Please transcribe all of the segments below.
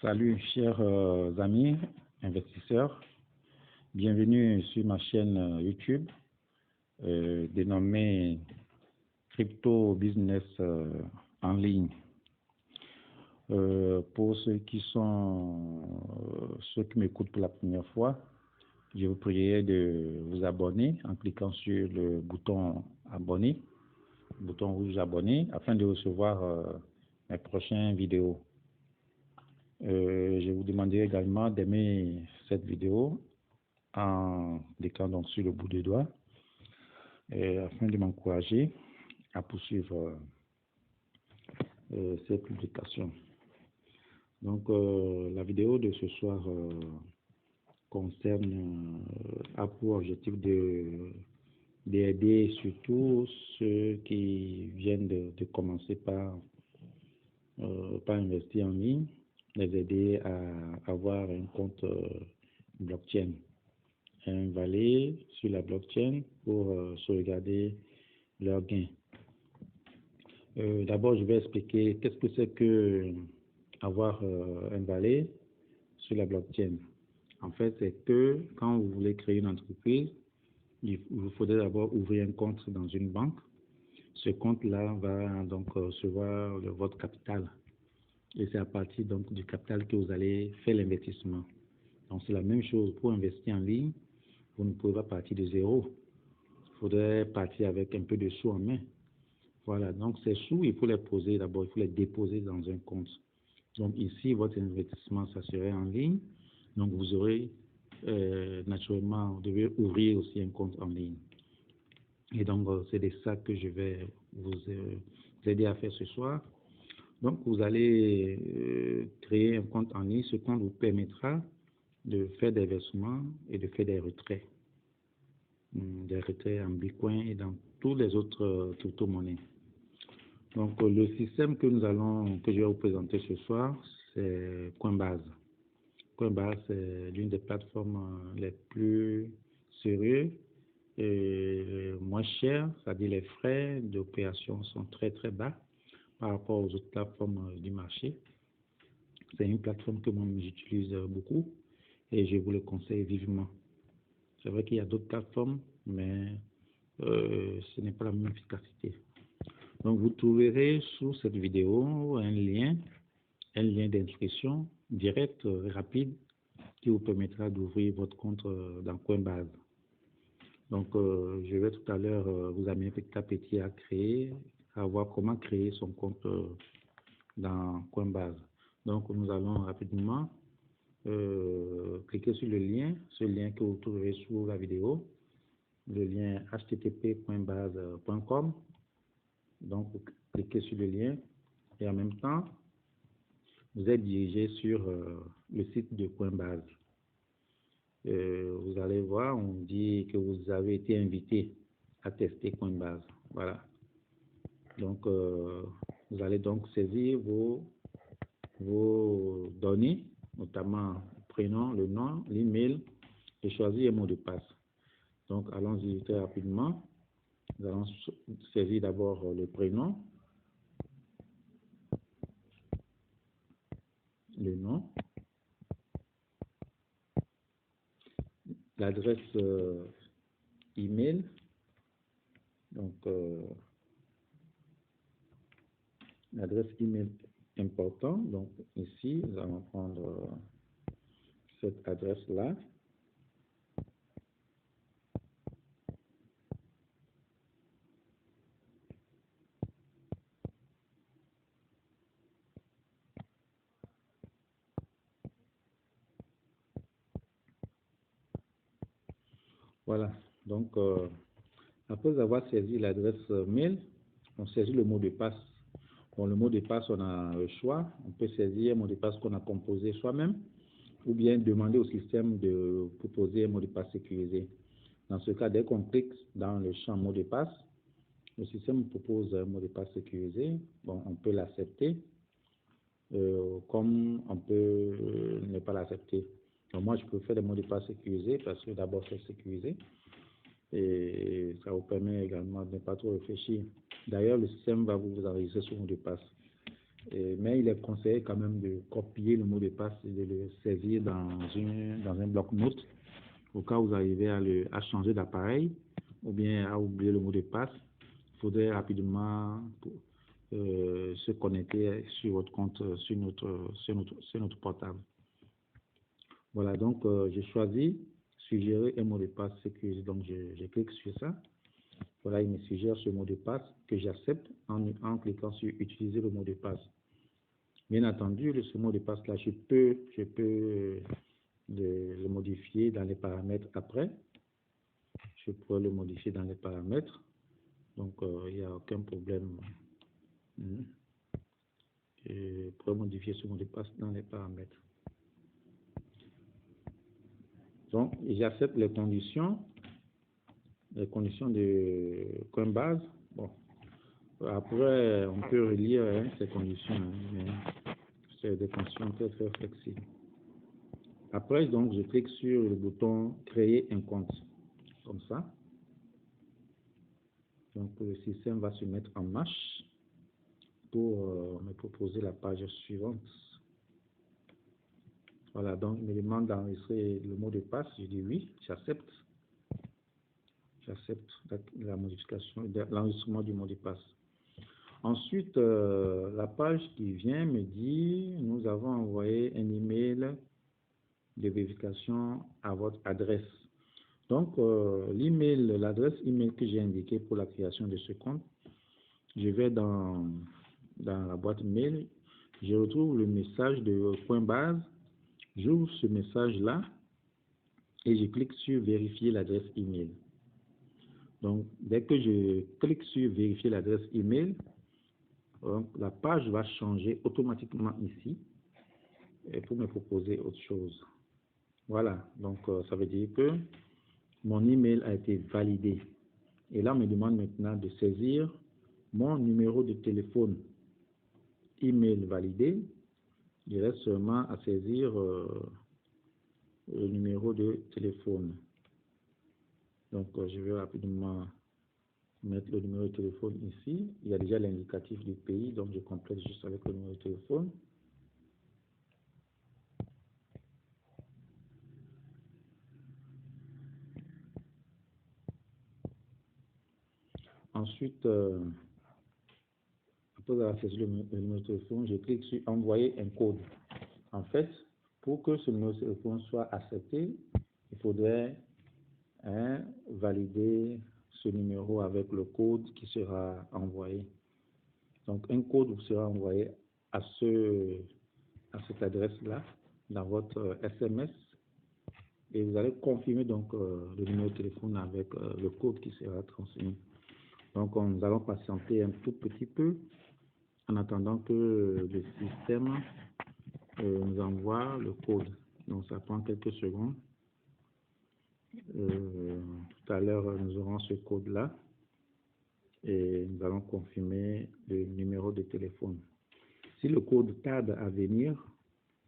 Salut chers amis investisseurs, bienvenue sur ma chaîne YouTube dénommée Crypto Business en ligne. Pour ceux qui m'écoutent pour la première fois, je vous prierai de vous abonner en cliquant sur le bouton abonner, le bouton rouge abonner, afin de recevoir mes prochaines vidéos. Je vous demanderai également d'aimer cette vidéo en cliquant donc sur le bout des doigts afin de m'encourager à poursuivre ces publications. Donc la vidéo de ce soir concerne a pour objectif d'aider surtout ceux qui viennent de commencer par investir en ligne, les aider à avoir un compte blockchain, un valet sur la blockchain pour sauvegarder leurs gains. D'abord, je vais expliquer qu'est-ce que c'est que avoir un valet sur la blockchain. En fait, c'est que quand vous voulez créer une entreprise, il vous faudrait d'abord ouvrir un compte dans une banque. Ce compte-là va donc recevoir votre capital. Et c'est à partir donc du capital que vous allez faire l'investissement. Donc c'est la même chose pour investir en ligne. Vous ne pouvez pas partir de zéro. Il faudrait partir avec un peu de sous en main. Voilà, donc ces sous, il faut les poser d'abord, il faut les déposer dans un compte. Donc ici, votre investissement, ça serait en ligne. Donc vous aurez naturellement, vous devez ouvrir aussi un compte en ligne. Et donc c'est de ça que je vais vous aider à faire ce soir. Donc, vous allez créer un compte en ligne. Ce compte vous permettra de faire des versements et de faire des retraits en Bitcoin et dans tous les autres crypto-monnaies. Donc, le système que je vais vous présenter ce soir, c'est Coinbase. Coinbase, c'est l'une des plateformes les plus sérieuses et moins chères, c'est-à-dire les frais d'opération sont très très bas par rapport aux autres plateformes du marché. C'est une plateforme que moi j'utilise beaucoup et je vous le conseille vivement. C'est vrai qu'il y a d'autres plateformes, mais ce n'est pas la même efficacité. Donc vous trouverez sous cette vidéo un lien d'inscription direct, rapide, qui vous permettra d'ouvrir votre compte dans Coinbase. Donc je vais tout à l'heure vous amener petit à petit à voir comment créer son compte dans Coinbase. Donc nous allons rapidement cliquer sur le lien, ce lien que vous trouverez sous la vidéo, le lien http://coinbase.com. Donc vous cliquez sur le lien et en même temps vous êtes dirigé sur le site de Coinbase. Vous allez voir, on dit que vous avez été invité à tester Coinbase. Voilà. Donc vous allez donc saisir vos données, notamment le prénom, le nom, l'email, et choisir un mot de passe. Donc, allons-y très rapidement. Nous allons saisir d'abord le prénom, le nom, l'adresse email. Donc, l'adresse email importante. Donc, ici, nous allons prendre cette adresse-là. Voilà. Donc, après avoir saisi l'adresse mail, on saisit le mot de passe. Bon, le mot de passe, on a le choix. On peut saisir un mot de passe qu'on a composé soi-même ou bien demander au système de proposer un mot de passe sécurisé. Dans ce cas, dès qu'on clique dans le champ mot de passe, le système propose un mot de passe sécurisé. Bon, on peut l'accepter comme on peut ne pas l'accepter. Donc, moi, je préfère des mots de passe sécurisés parce que d'abord, c'est sécurisé et ça vous permet également de ne pas trop réfléchir. D'ailleurs, le système va vous enregistrer ce mot de passe. Mais il est conseillé quand même de copier le mot de passe et de le saisir dans un bloc-notes au cas où vous arrivez à changer d'appareil ou bien à oublier le mot de passe. Il faudrait rapidement se connecter sur votre compte sur notre portable. Voilà, donc j'ai choisi suggérer un mot de passe sécurisé. Donc je clique sur ça. Voilà, il me suggère ce mot de passe que j'accepte en cliquant sur utiliser le mot de passe. Bien entendu, ce mot de passe là, je peux le modifier dans les paramètres après. Je pourrais le modifier dans les paramètres. Donc, il n'y a aucun problème. Je pourrais modifier ce mot de passe dans les paramètres. Donc, j'accepte les conditions de Coinbase. Bon, après, on peut relire ces conditions, mais c'est des conditions très flexibles. Après, donc, je clique sur le bouton créer un compte, comme ça. Donc, le système va se mettre en marche pour me proposer la page suivante. Voilà, donc il me demande d'enregistrer le mot de passe. Je dis oui, j'accepte. J'accepte la modification, l'enregistrement du mot de passe. Ensuite, la page qui vient me dit, nous avons envoyé un email de vérification à votre adresse. Donc, l'adresse email que j'ai indiquée pour la création de ce compte, je vais dans la boîte mail, je retrouve le message de Coinbase, j'ouvre ce message-là et je clique sur vérifier l'adresse email. Donc, dès que je clique sur vérifier l'adresse email, la page va changer automatiquement ici pour me proposer autre chose. Voilà, donc ça veut dire que mon email a été validé. Et là, on me demande maintenant de saisir mon numéro de téléphone. Email validé. Il reste seulement à saisir le numéro de téléphone. Donc, je vais rapidement mettre le numéro de téléphone ici. Il y a déjà l'indicatif du pays, donc je complète juste avec le numéro de téléphone. Ensuite, après avoir saisi le numéro de téléphone, je clique sur envoyer un code. En fait, pour que ce numéro de téléphone soit accepté, il faudrait valider ce numéro avec le code qui sera envoyé. Donc, un code vous sera envoyé à cette adresse-là dans votre SMS et vous allez confirmer donc le numéro de téléphone avec le code qui sera transmis. Donc, nous allons patienter un tout petit peu en attendant que le système nous envoie le code. Donc, ça prend quelques secondes. Tout à l'heure, nous aurons ce code-là et nous allons confirmer le numéro de téléphone. Si le code tarde à venir,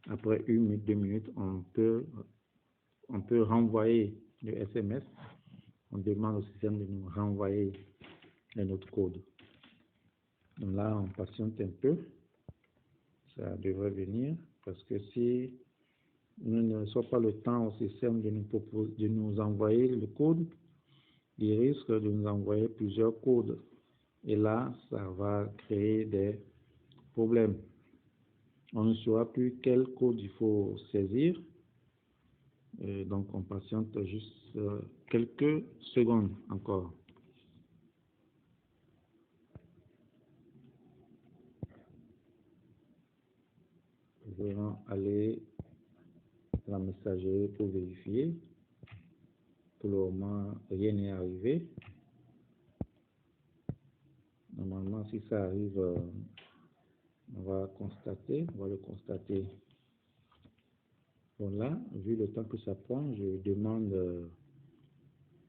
après 1 minute, 2 minutes, on peut renvoyer le SMS. On demande au système de nous renvoyer un autre code. Donc là, on patiente un peu. Ça devrait venir parce que si nous ne laissons pas le temps au système de nous envoyer le code, il risque de nous envoyer plusieurs codes. Et là, ça va créer des problèmes. On ne saura plus quel code il faut saisir. Donc, on patiente juste quelques secondes encore. Nous allons aller à la messagerie pour vérifier. Pour le moment, rien n'est arrivé. Normalement, si ça arrive, on va le constater. Bon là, vu le temps que ça prend, je demande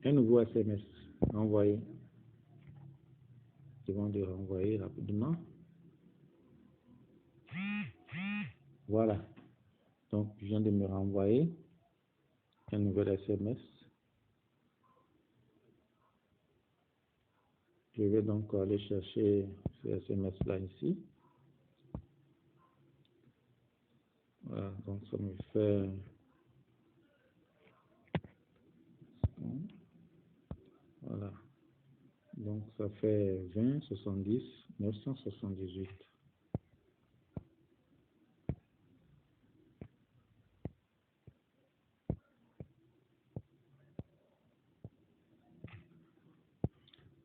un nouveau SMS envoyé. Je demande de renvoyer rapidement. Voilà. Donc, je viens de me renvoyer un nouvel SMS. Je vais donc aller chercher ce SMS là ici. Voilà, donc ça me fait... Voilà. Donc ça fait 20, 70, 978.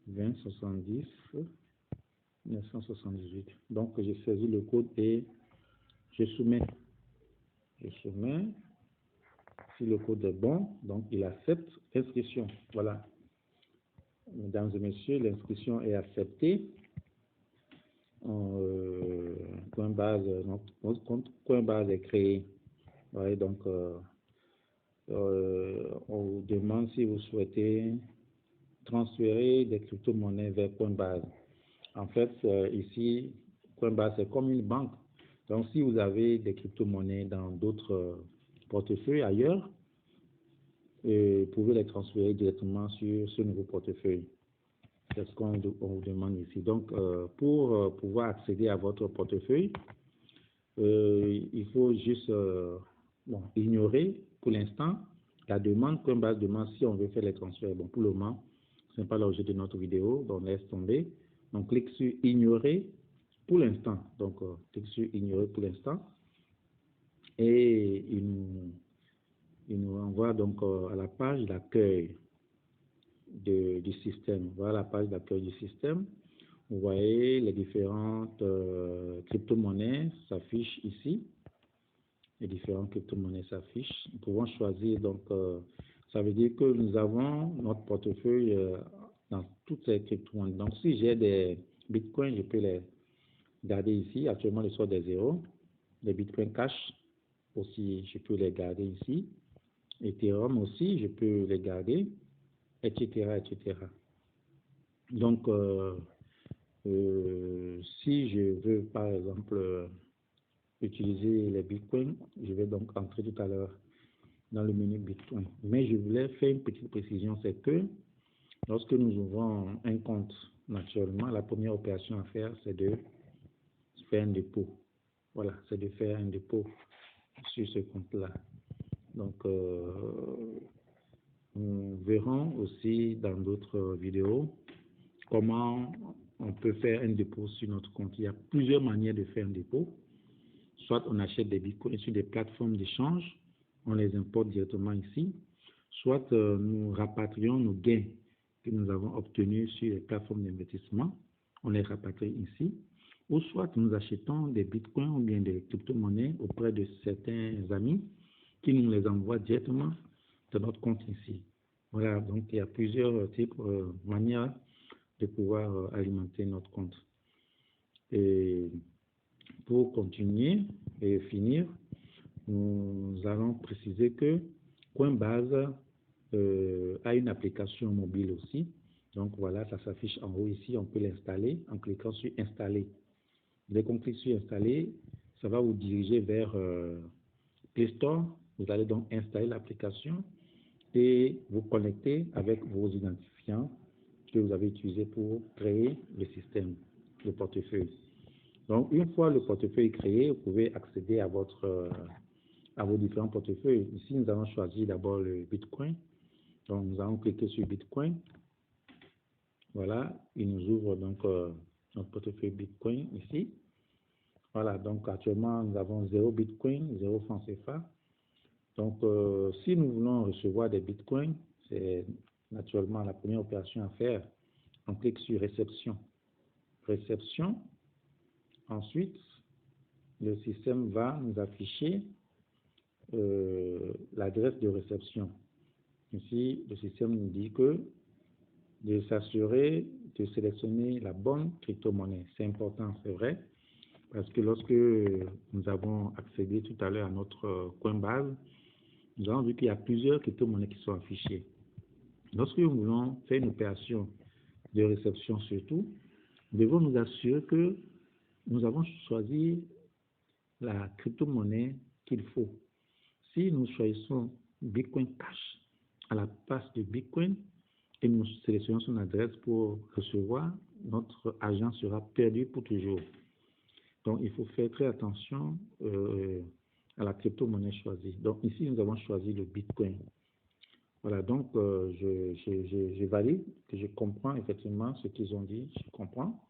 Vingt 70 978. Donc j'ai saisi le code et je soumets. Je soumets. Si le code est bon, donc il accepte l'inscription. Voilà. Mesdames et messieurs, l'inscription est acceptée. Coinbase, notre compte Coinbase est créé. Ouais, donc, on vous demande si vous souhaitez transférer des crypto-monnaies vers Coinbase. En fait, ici, Coinbase c'est comme une banque. Donc, si vous avez des crypto-monnaies dans d'autres portefeuilles ailleurs, vous pouvez les transférer directement sur ce nouveau portefeuille. C'est ce qu'on vous demande ici. Donc, pour pouvoir accéder à votre portefeuille, il faut juste ignorer pour l'instant la demande. Coinbase demande si on veut faire les transferts. Bon, pour le moment, ce n'est pas l'objet de notre vidéo, donc laisse tomber. Donc, clique sur ignorer pour l'instant. Donc, clique sur ignorer pour l'instant. Et il nous renvoie donc à la page d'accueil du système. Voilà la page d'accueil du système. Vous voyez les différentes crypto-monnaies s'affichent ici. Les différentes crypto-monnaies s'affichent. Nous pouvons choisir, donc, ça veut dire que nous avons notre portefeuille dans toutes ces crypto-monnaies. Donc, si j'ai des bitcoins, je peux les garder ici. Actuellement, ils sont des zéros. Les bitcoins cash aussi, je peux les garder ici. Ethereum aussi, je peux les garder, etc., etc. Donc, si je veux, par exemple, utiliser les bitcoins, je vais donc entrer tout à l'heure dans le menu bitcoin. Mais je voulais faire une petite précision, c'est que lorsque nous ouvrons un compte, naturellement, la première opération à faire, c'est de faire un dépôt. Voilà, c'est de faire un dépôt sur ce compte-là. Donc, nous verrons aussi dans d'autres vidéos comment on peut faire un dépôt sur notre compte. Il y a plusieurs manières de faire un dépôt. Soit on achète des bitcoins sur des plateformes d'échange, on les importe directement ici. Soit nous rapatrions nos gains que nous avons obtenus sur les plateformes d'investissement, on les rapatrie ici. Ou soit nous achetons des bitcoins ou bien des crypto-monnaies auprès de certains amis qui nous les envoient directement de notre compte ici. Voilà, donc il y a plusieurs types, manières de pouvoir alimenter notre compte. Et pour continuer et finir, nous allons préciser que Coinbase a une application mobile aussi. Donc voilà, ça s'affiche en haut ici, on peut l'installer en cliquant sur installer. Dès qu'on clique sur installer, ça va vous diriger vers Play Store. Vous allez donc installer l'application et vous connecter avec vos identifiants que vous avez utilisés pour créer le système, le portefeuille. Donc, une fois le portefeuille créé, vous pouvez accéder à vos différents portefeuilles. Ici, nous allons choisir d'abord le Bitcoin. Donc, nous allons cliquer sur Bitcoin. Voilà, il nous ouvre donc notre portefeuille Bitcoin ici. Voilà, donc actuellement, nous avons 0 Bitcoin, 0 francs CFA. Donc, si nous voulons recevoir des Bitcoins, c'est naturellement la première opération à faire. On clique sur réception. Réception. Ensuite, le système va nous afficher l'adresse de réception. Ici, le système nous dit que de s'assurer de sélectionner la bonne crypto-monnaie. C'est important, c'est vrai, parce que lorsque nous avons accédé tout à l'heure à notre Coinbase, nous avons vu qu'il y a plusieurs crypto-monnaies qui sont affichées. Lorsque nous voulons faire une opération de réception surtout, nous devons nous assurer que nous avons choisi la crypto-monnaie qu'il faut. Si nous choisissons Bitcoin Cash à la place de Bitcoin et nous sélectionnons son adresse pour recevoir, notre argent sera perdu pour toujours. Donc, il faut faire très attention à la crypto-monnaie choisie. Donc ici, nous avons choisi le Bitcoin. Voilà, donc je valide, que je comprends effectivement ce qu'ils ont dit, je comprends.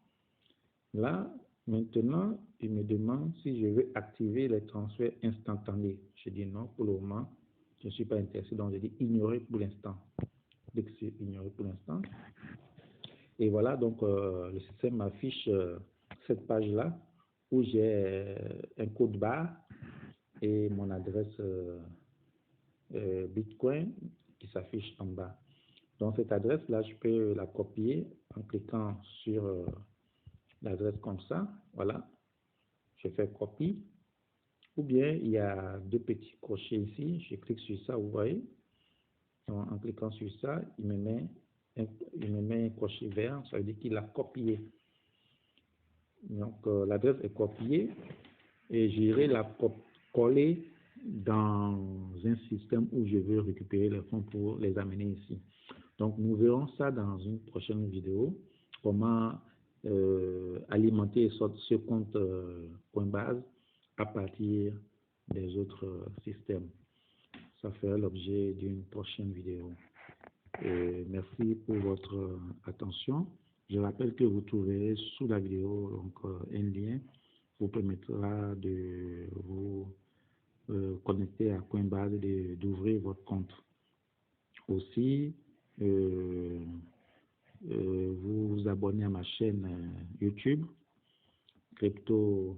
Là, maintenant, il me demande si je veux activer les transferts instantanés. Je dis non, pour le moment, je ne suis pas intéressé, donc je dis ignorer pour l'instant. Dès que c'est ignoré pour l'instant. Et voilà, donc le système m'affiche cette page-là où j'ai un code barre et mon adresse Bitcoin qui s'affiche en bas. Donc cette adresse-là, je peux la copier en cliquant sur l'adresse comme ça. Voilà, je fais copie. Ou bien il y a deux petits crochets ici. Je clique sur ça, vous voyez. Donc, en cliquant sur ça, il me met un crochet vert. Ça veut dire qu'il a copié. Donc l'adresse est copiée et j'irai la coller dans un système où je veux récupérer les fonds pour les amener ici. Donc nous verrons ça dans une prochaine vidéo, comment alimenter ce compte Coinbase à partir des autres systèmes. Ça fera l'objet d'une prochaine vidéo. Et merci pour votre attention. Je rappelle que vous trouverez sous la vidéo donc, un lien qui vous permettra de vous connecter à Coinbase et d'ouvrir votre compte. Aussi, vous vous abonnez à ma chaîne YouTube, Crypto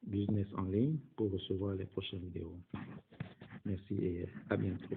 Business en ligne, pour recevoir les prochaines vidéos. Merci et à bientôt.